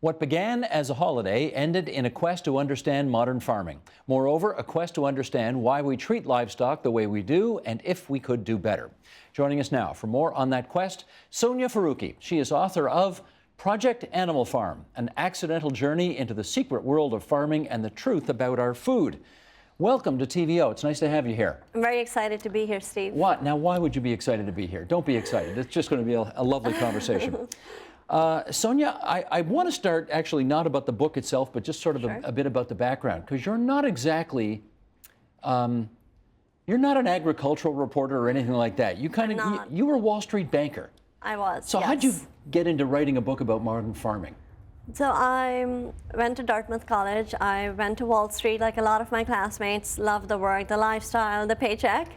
What began as a holiday ended in a quest to understand modern farming. Moreover, a quest to understand why we treat livestock the way we do and if we could do better. Joining us now for more on that quest, Sonia Faruqi. She is author of Project Animal Farm, an accidental journey into the secret world of farming and the truth about our food. Welcome to TVO. It's nice to have you here. I'm very excited to be here, Steve. What? Now, why would you be excited to be here? Don't be excited. It's just going to be a lovely conversation. Sonia, I want to start actually not about the book itself, but just sort of a bit about the background, because you're not exactly, you're not an agricultural reporter or anything like that. You you were a Wall Street banker. I was. So how'd you get into writing a book about modern farming? So I went to Dartmouth College. I went to Wall Street like a lot of my classmates, loved the work, the lifestyle, the paycheck.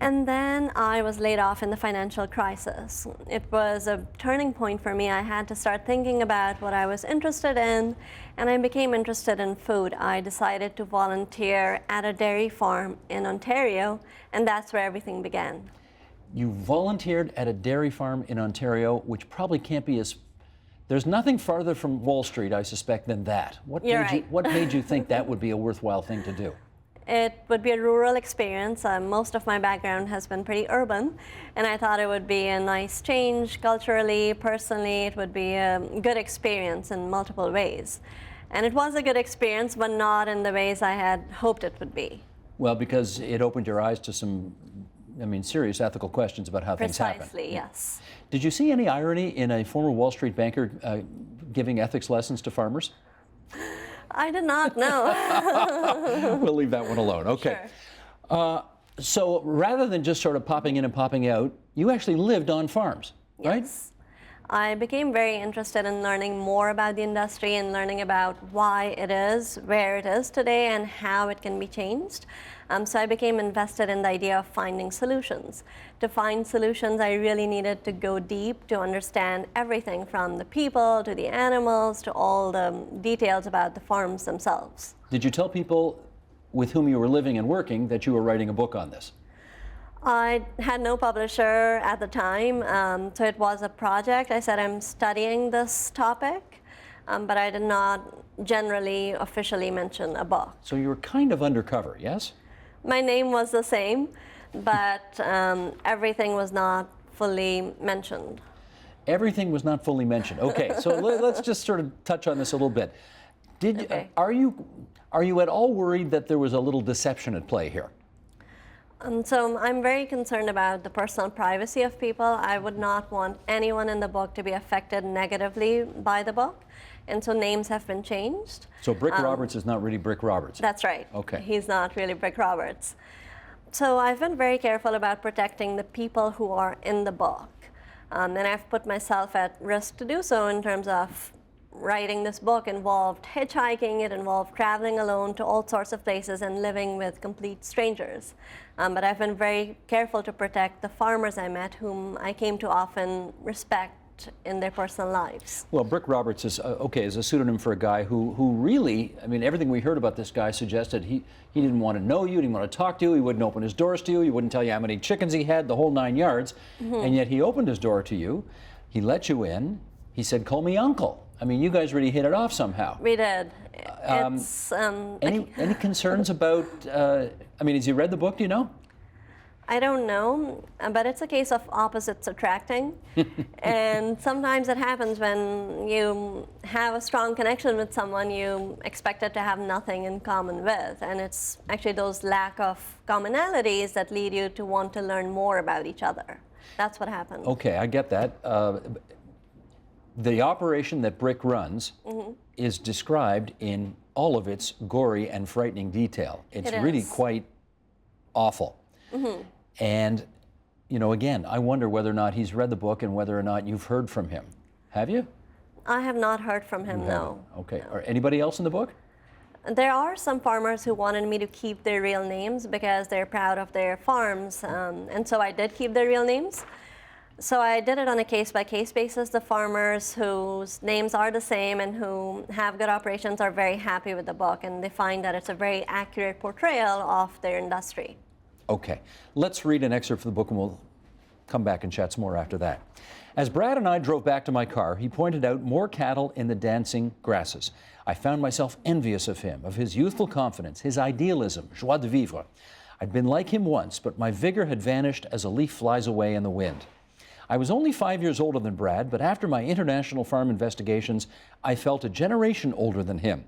And then I was laid off in the financial crisis. It was a turning point for me. I had to start thinking about what I was interested in, and I became interested in food. I decided to volunteer at a dairy farm in Ontario, and that's where everything began. You volunteered at a dairy farm in Ontario, which probably can't be as... There's nothing farther from Wall Street, I suspect, than that. What made you think that would be a worthwhile thing to do? It would be a rural experience. Most of my background has been pretty urban, and I thought it would be a nice change culturally, personally. It would be a good experience in multiple ways. And it was a good experience, but not in the ways I had hoped it would be. Well, because it opened your eyes to some, serious ethical questions about how things happen. Precisely, yes. Did you see any irony in a former Wall Street banker giving ethics lessons to farmers? I did not know. We'll leave that one alone. Okay. Sure. So rather than just sort of popping in and popping out, you actually lived on farms, right? Yes. I became very interested in learning more about the industry and learning about why it is where it is today and how it can be changed. So I became invested in the idea of finding solutions. To find solutions, I really needed to go deep to understand everything from the people to the animals to all the details about the farms themselves. Did you tell people with whom you were living and working that you were writing a book on this? I had no publisher at the time, so it was a project. I said I'm studying this topic, but I did not generally officially mention a book. So you were kind of undercover, yes? My name was the same, but everything was not fully mentioned. Everything was not fully mentioned. Okay, so let's just sort of touch on this a little bit. Are you at all worried that there was a little deception at play here? So I'm very concerned about the personal privacy of people. I would not want anyone in the book to be affected negatively by the book. And so names have been changed. So Brick Roberts is not really Brick Roberts? That's right. Okay. He's not really Brick Roberts. So I've been very careful about protecting the people who are in the book. And I've put myself at risk to do so in terms of writing this book involved hitchhiking, it involved traveling alone to all sorts of places and living with complete strangers. But I've been very careful to protect the farmers I met, whom I came to often respect in their personal lives. Well, Brick Roberts is a pseudonym for a guy who really, everything we heard about this guy suggested he didn't want to know you, didn't want to talk to you, he wouldn't open his doors to you, he wouldn't tell you how many chickens he had, the whole 9 yards. And yet he opened his door to you, he let you in, he said, "Call me uncle." You guys really hit it off somehow. We did. Any concerns about, has he read the book, do you know? I don't know, but it's a case of opposites attracting. And sometimes it happens when you have a strong connection with someone you expected to have nothing in common with. And it's actually those lack of commonalities that lead you to want to learn more about each other. That's what happened. Okay, I get that. The operation that Brick runs is described in all of its gory and frightening detail. It's really quite awful. And, again, I wonder whether or not he's read the book and whether or not you've heard from him. Have you? I have not heard from him, no. Okay. No. Or anybody else in the book? There are some farmers who wanted me to keep their real names because they're proud of their farms, and so I did keep their real names. So I did it on a case-by-case basis. The farmers whose names are the same and who have good operations are very happy with the book, and they find that it's a very accurate portrayal of their industry. Okay. Let's read an excerpt from the book, and come back and chat some more after that. As Brad and I drove back to my car, he pointed out more cattle in the dancing grasses. I found myself envious of him, of his youthful confidence, his idealism, joie de vivre. I'd been like him once, but my vigor had vanished as a leaf flies away in the wind. I was only 5 years older than Brad, but after my international farm investigations, I felt a generation older than him.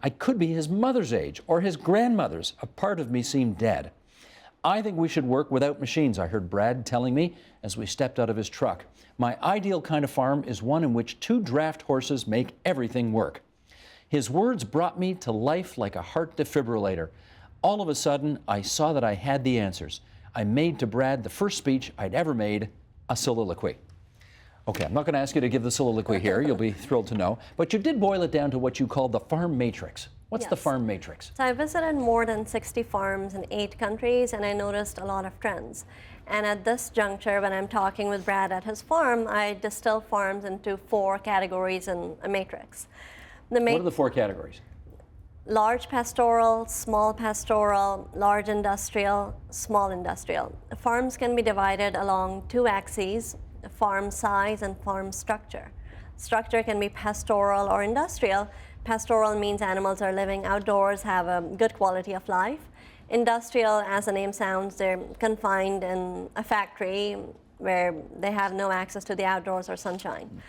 I could be his mother's age or his grandmother's. A part of me seemed dead. I think we should work without machines, I heard Brad telling me as we stepped out of his truck. My ideal kind of farm is one in which 2 draft horses make everything work. His words brought me to life like a heart defibrillator. All of a sudden, I saw that I had the answers. I made to Brad the first speech I'd ever made, a soliloquy. Okay, I'm not going to ask you to give the soliloquy here. You'll be thrilled to know. But you did boil it down to what you called the farm matrix. What's the farm matrix? So I visited more than 60 farms in 8 countries, and I noticed a lot of trends. And at this juncture, when I'm talking with Brad at his farm, I distill farms into 4 categories in a matrix. What are the 4 categories? Large pastoral, small pastoral, large industrial, small industrial. Farms can be divided along 2 axes, farm size and farm structure. Structure can be pastoral or industrial. Pastoral means animals are living outdoors, have a good quality of life. Industrial, as the name sounds, they're confined in a factory where they have no access to the outdoors or sunshine.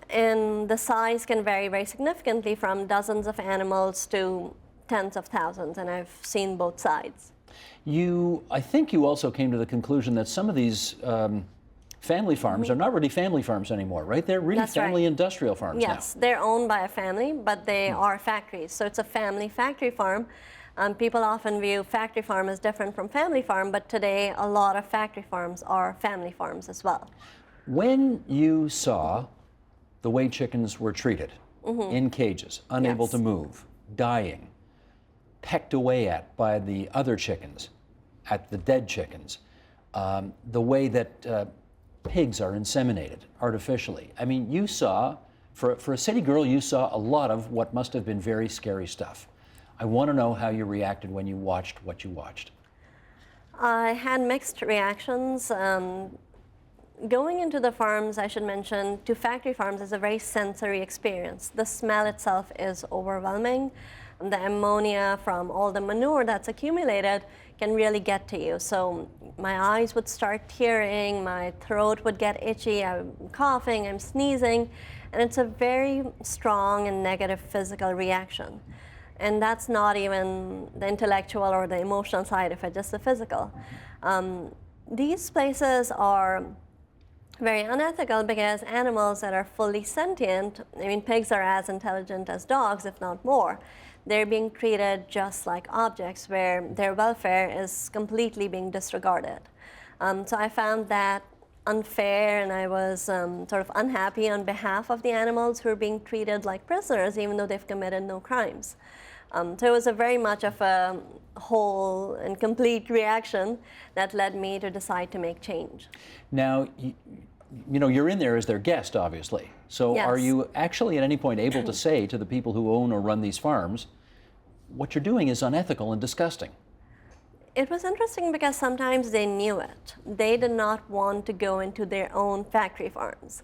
And the size can vary very significantly from dozens of animals to tens of thousands, and I've seen both sides. I think you also came to the conclusion that some of these family farms are not really family farms anymore, right? They're really family industrial farms now. Yes, they're owned by a family, but they are factories. So it's a family factory farm. People often view factory farm as different from family farm, but today a lot of factory farms are family farms as well. When you saw the way chickens were treated in cages, unable to move, dying, pecked away at by the other chickens, at the dead chickens, the way that pigs are inseminated artificially. I mean, you saw, for a city girl, you saw a lot of what must have been very scary stuff. I want to know how you reacted when you watched what you watched. I had mixed reactions. Going into the farms, I should mention, to factory farms is a very sensory experience. The smell itself is overwhelming. The ammonia from all the manure that's accumulated can really get to you. So my eyes would start tearing, my throat would get itchy, I'm coughing, I'm sneezing, and it's a very strong and negative physical reaction. And that's not even the intellectual or the emotional side of it, just the physical. These places are very unethical because animals that are fully sentient, I mean, pigs are as intelligent as dogs, if not more. They're being treated just like objects where their welfare is completely being disregarded. So I found that unfair, and I was sort of unhappy on behalf of the animals who are being treated like prisoners even though they've committed no crimes. So it was a very much of a whole and complete reaction that led me to decide to make change. Now, you know, you're in there as their guest, obviously. So Yes. Are you actually at any point able to say to the people who own or run these farms, what you're doing is unethical and disgusting? It was interesting because sometimes they knew it. They did not want to go into their own factory farms.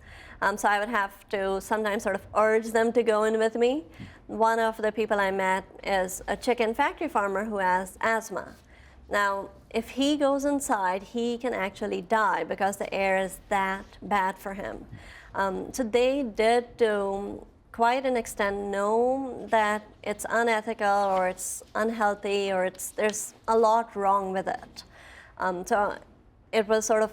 So I would have to sometimes sort of urge them to go in with me. One of the people I met is a chicken factory farmer who has asthma. Now, if he goes inside, he can actually die because the air is that bad for him. So they did, to quite an extent, know that it's unethical or it's unhealthy or there's a lot wrong with it. So it was sort of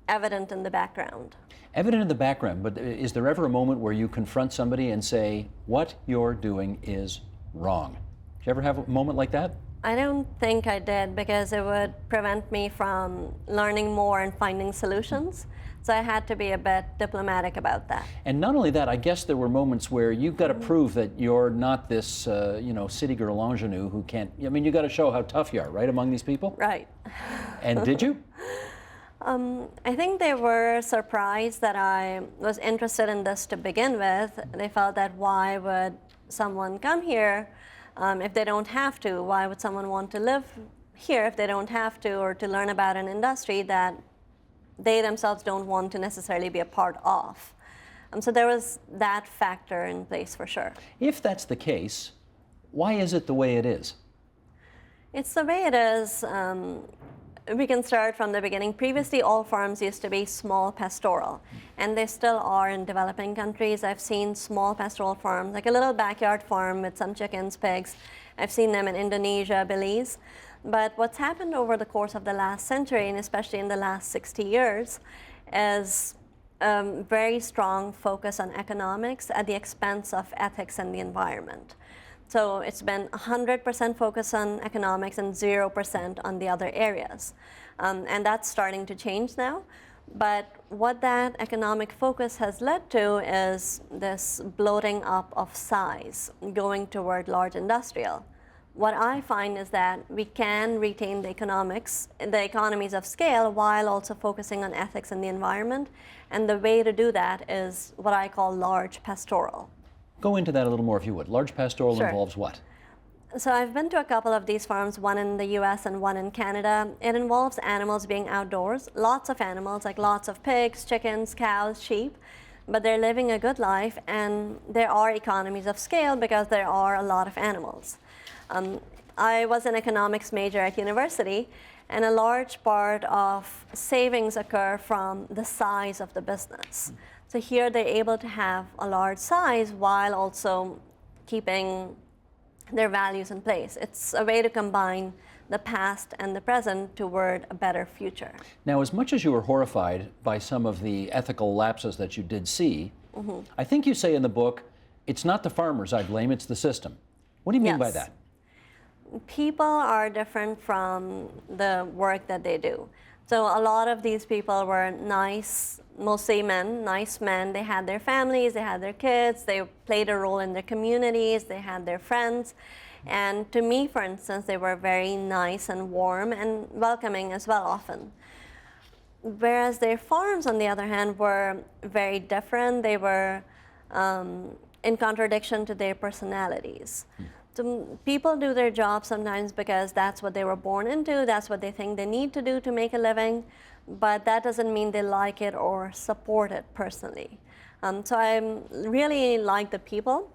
evident in the background. Evident in the background, but is there ever a moment where you confront somebody and say, what you're doing is wrong? Did you ever have a moment like that? I don't think I did, because it would prevent me from learning more and finding solutions. So I had to be a bit diplomatic about that. And not only that, I guess there were moments where you've got to prove that you're not this, city girl ingenue who can't, I mean, you got to show how tough you are, right, among these people? Right. And did you? I think they were surprised that I was interested in this to begin with. They felt that why would someone come here if they don't have to? Why would someone want to live here if they don't have to, or to learn about an industry that they themselves don't want to necessarily be a part of. So there was that factor in place for sure. If that's the case, why is it the way it is? It's the way it is. We can start from the beginning. Previously, all farms used to be small pastoral, and they still are in developing countries. I've seen small pastoral farms, like a little backyard farm with some chickens, pigs. I've seen them in Indonesia, Belize. But what's happened over the course of the last century, and especially in the last 60 years, is a very strong focus on economics at the expense of ethics and the environment. So it's been 100% focus on economics and 0% on the other areas. And that's starting to change now. But what that economic focus has led to is this bloating up of size, going toward large industrial. What I find is that we can retain the economies of scale while also focusing on ethics and the environment. And the way to do that is what I call large pastoral. Go into that a little more if you would. Large pastoral Sure. involves what? So I've been to a couple of these farms, one in the US and one in Canada. It involves animals being outdoors, lots of animals, like lots of pigs, chickens, cows, sheep, but they're living a good life, and there are economies of scale because there are a lot of animals. I was an economics major at university, and a large part of savings occur from the size of the business. So here they're able to have a large size while also keeping their values in place. It's a way to combine the past and the present toward a better future. Now, as much as you were horrified by some of the ethical lapses that you did see, I think you say in the book, it's not the farmers I blame, it's the system. What do you mean by Yes. that? People are different from the work that they do. So a lot of these people were nice, mostly men, nice men. They had their families, they had their kids, they played a role in their communities, they had their friends. And to me, for instance, they were very nice and warm and welcoming as well often. Whereas their farms, on the other hand, were very different. They were in contradiction to their personalities. So people do their job sometimes because that's what they were born into, that's what they think they need to do to make a living, but that doesn't mean they like it or support it personally. So I really like the people.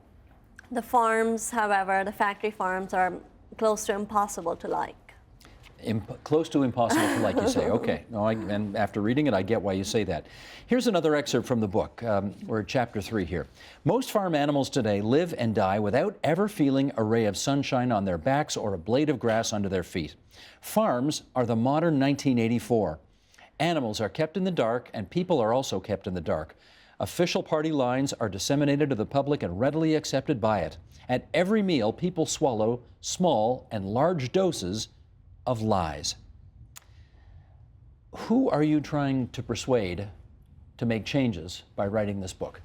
The farms, however, the factory farms are close to impossible to like. Close to impossible to like, you say. Okay. No, and after reading it, I get why you say that. Here's another excerpt from the book. We're at chapter 3 here. Most farm animals today live and die without ever feeling a ray of sunshine on their backs or a blade of grass under their feet. Farms are the modern 1984. Animals are kept in the dark, and people are also kept in the dark. Official party lines are disseminated to the public and readily accepted by it. At every meal, people swallow small and large doses of lies. Who are you trying to persuade to make changes by writing this book?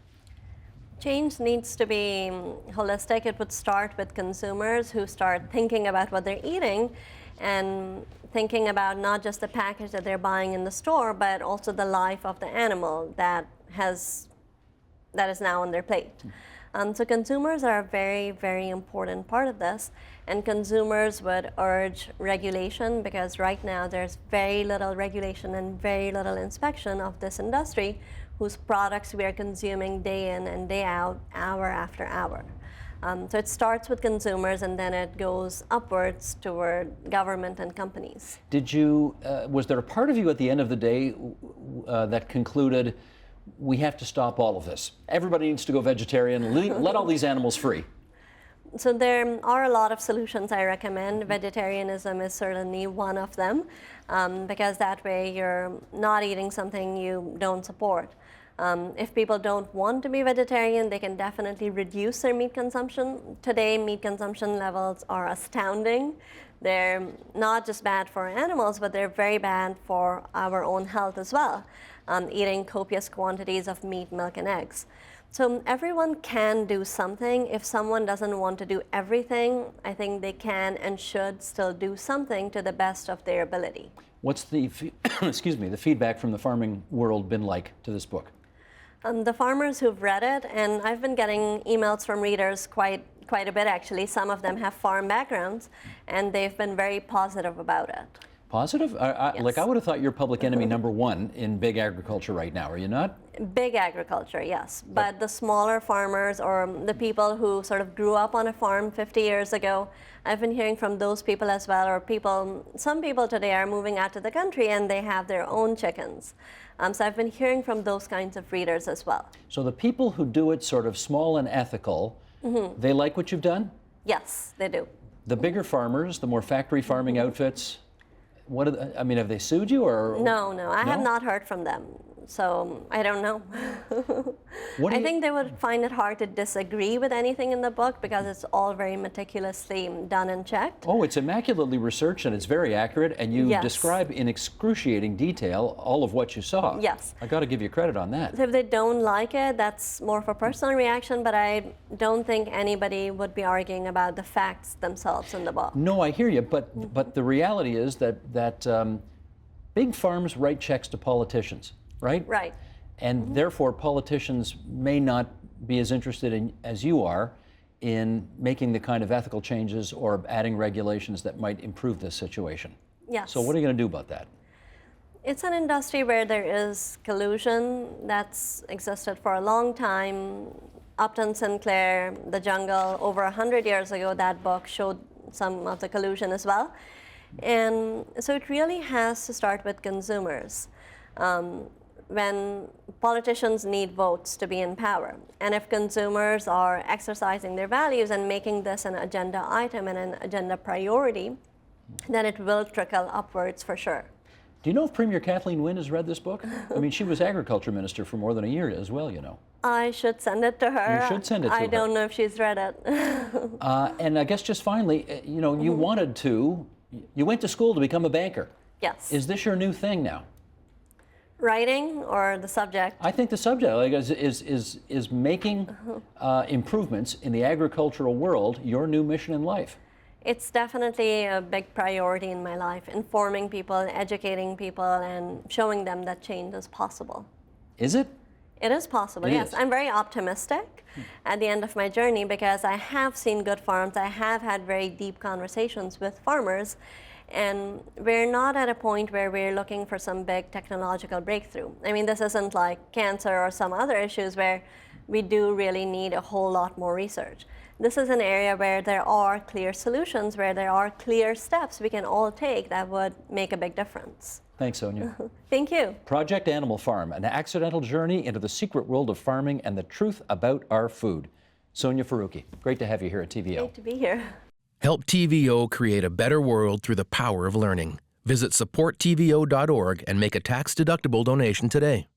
Change needs to be holistic. It would start with consumers who start thinking about what they're eating and thinking about not just the package that they're buying in the store, but also the life of the animal that is now on their plate. So consumers are a very, very important part of this, and consumers would urge regulation because right now there's very little regulation and very little inspection of this industry whose products we are consuming day in and day out, hour after hour. So it starts with consumers and then it goes upwards toward government and companies. Was there a part of you at the end of the day that concluded, we have to stop all of this? Everybody needs to go vegetarian, let all these animals free. So there are a lot of solutions I recommend. Vegetarianism is certainly one of them, because that way you're not eating something you don't support. If people don't want to be vegetarian, they can definitely reduce their meat consumption. Today, meat consumption levels are astounding. They're not just bad for animals, but they're very bad for our own health as well, eating copious quantities of meat, milk, and eggs. So everyone can do something. If someone doesn't want to do everything, I think they can and should still do something to the best of their ability. What's the the feedback from the farming world been like to this book? The farmers who've read it, and I've been getting emails from readers quite a bit actually. Some of them have farm backgrounds, and they've been very positive about it. Positive? Like, I would have thought you're public enemy number one in big agriculture right now, are you not? Big agriculture, yes. But the smaller farmers or the people who sort of grew up on a farm 50 years ago, I've been hearing from those people as well, or some people today are moving out to the country and they have their own chickens. So I've been hearing from those kinds of readers as well. So the people who do it sort of small and ethical, they like what you've done? Yes, they do. The bigger farmers, the more factory farming outfits, I mean, have they sued you or? No, I have not heard from them. So I don't know. I think they would find it hard to disagree with anything in the book because it's all very meticulously done and checked. Oh, it's immaculately researched and it's very accurate, and you describe in excruciating detail all of what you saw. Yes. I got to give you credit on that. So if they don't like it, that's more of a personal reaction, but I don't think anybody would be arguing about the facts themselves in the book. No, I hear you, but the reality is that big farms write checks to politicians. Right? Right. And therefore, politicians may not be as interested as you are in making the kind of ethical changes or adding regulations that might improve this situation. Yes. So what are you going to do about that? It's an industry where there is collusion that's existed for a long time. Upton Sinclair, The Jungle, over 100 years ago, that book showed some of the collusion as well. And so it really has to start with consumers. When politicians need votes to be in power, and if consumers are exercising their values and making this an agenda item and an agenda priority, then it will trickle upwards for sure. Do you know if Premier Kathleen Wynne has read this book? I mean, she was agriculture minister for more than a year as well, you know. I should send it to her. You should send it to her. I don't know if she's read it. And I guess just finally, you know, you went to school to become a banker. Yes. Is this your new thing now? Writing or the subject? I think the subject is making improvements in the agricultural world your new mission in life. It's definitely a big priority in my life, informing people, educating people, and showing them that change is possible. Is it? It is possible, yes. I'm very optimistic at the end of my journey because I have seen good farms. I have had very deep conversations with farmers. And we're not at a point where we're looking for some big technological breakthrough. I mean, this isn't like cancer or some other issues where we do really need a whole lot more research. This is an area where there are clear solutions, where there are clear steps we can all take that would make a big difference. Thanks, Sonia. Thank you. Project Animal Farm, an accidental journey into the secret world of farming and the truth about our food. Sonia Faruqi, great to have you here at TVO. Great to be here. Help TVO create a better world through the power of learning. Visit supporttvo.org and make a tax-deductible donation today.